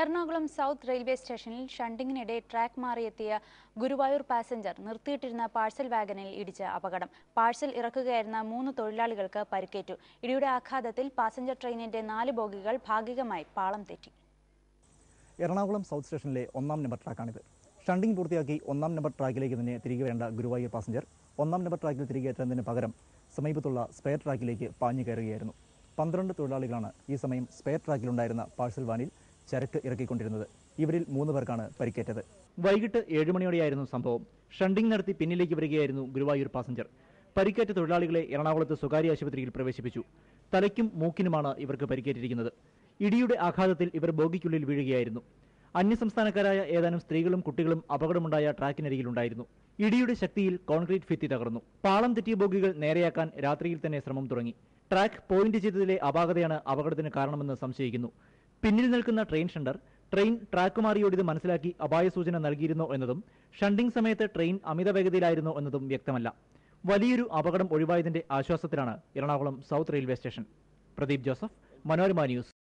Ernakulam south railway സ്റ്റേഷനിൽ ഷണ്ടിങ്ങിനിടെ track മാറിയെത്തിയ Guruvayur passenger നിർത്തിയിട്ടിരുന്ന parcel വാഗനിൽ ഇടിച്ച് അപകടം. പാഴ്സൽ ഇറക്കുകയായിരുന്ന 3 തൊഴിലാളികൾക്ക് പരിക്കേറ്റു. ഇടിയുടെ ആഘാതത്തിൽ പാസഞ്ചർ ട്രെയിനിന്റെ 4 ബോഗികൾ ഭാഗികമായി പാളം തെറ്റി. എറണാകുളം സൗത്ത് സ്റ്റേഷനിലെ 1-ാം നമ്പർ ട്രാക്കാണിത്. ഷണ്ടിങ് പൂർത്തിയാക്കി 1-ാം നമ്പർ ട്രാക്കിലേക്ക് തന്നെ തിരികെ വരേണ്ട ഗുരുവായൂർ പാസഞ്ചർ 1-ാം നമ്പർ ട്രാക്കിൽ തിരികെ എത്തുന്നതിന് പകരം സമീപത്തുള്ള സ്പെയർ ട്രാക്കിലേക്ക് പാഞ്ഞു കയറുകയായിരുന്നു. 12 തൊഴിലാളികളാണ് ഈ സമയം സ്പെയർ ട്രാക്കിലുണ്ടായിരുന്ന പാഴ്സൽ വാനിൽ ചരക്ക് ഇറക്കിക്കൊണ്ടിരുന്നത്. ഇവരിൽ 3 പേർക്കാണ് പരിക്കേറ്റത്. വൈകിട്ട് 7 മണിയോടെയായിരുന്നു സംഭവം. ഷണ്ടിങ് നടത്തി പിന്നിലേക്ക് വരികയായിരുന്നു ഗുരുവായൂർ പാസഞ്ചർ. പരിക്കേറ്റ തൊഴിലാളികളെ എറണാകുളത്ത് സ്വകാര്യ ആശുപത്രിയിൽ പ്രവേശിപ്പിച്ചു. തലയ്ക്കും മൂക്കിനുമാണ് ഇവർക്ക് പരിക്കേറ്റിരിക്കുന്നത്. ഇടിയുടെ ആഘാതത്തിൽ ഇവർ ബോഗിക്കുള്ളിൽ വീഴുകയായിരുന്നു. അന്യസംസ്ഥാനക്കാരായ ഏതാനും സ്ത്രീകളും കുട്ടികളും അപകടമുണ്ടായ ട്രാക്കിനരികിലുണ്ടായിരുന്നു. ഇടിയുടെ ശക്തിയിൽ കോൺക്രീറ്റ് ഭിത്തി തകർന്നു. പാളം തെറ്റിയ ബോഗികൾ നേരെയാക്കാൻ രാത്രിയിൽ തന്നെ ശ്രമം തുടങ്ങി. ട്രാക്ക് പോയിന്റ് ചെയ്തതിലെ അപാകതയാണ് അപകടത്തിന് കാരണമെന്ന് സംശയിക്കുന്നു. പിന്നിൽ നിൽക്കുന്ന ട്രെയിൻ ഷണ്ടർ ട്രെയിൻ ട്രാക്ക് മാറിയോടിയത് മനസ്സിലാക്കി അപായ സൂചന നൽകിയിരുന്നോ എന്നതും ഷണ്ടിങ് സമയത്ത് ട്രെയിൻ അമിത വേഗതയിലായിരുന്നോ എന്നതും വ്യക്തമല്ല. വലിയൊരു അപകടം ഒഴിവായതിന്റെ ആശ്വാസത്തിലാണ് Ernakulam south railway station. Pradeep Joseph, Manorama news.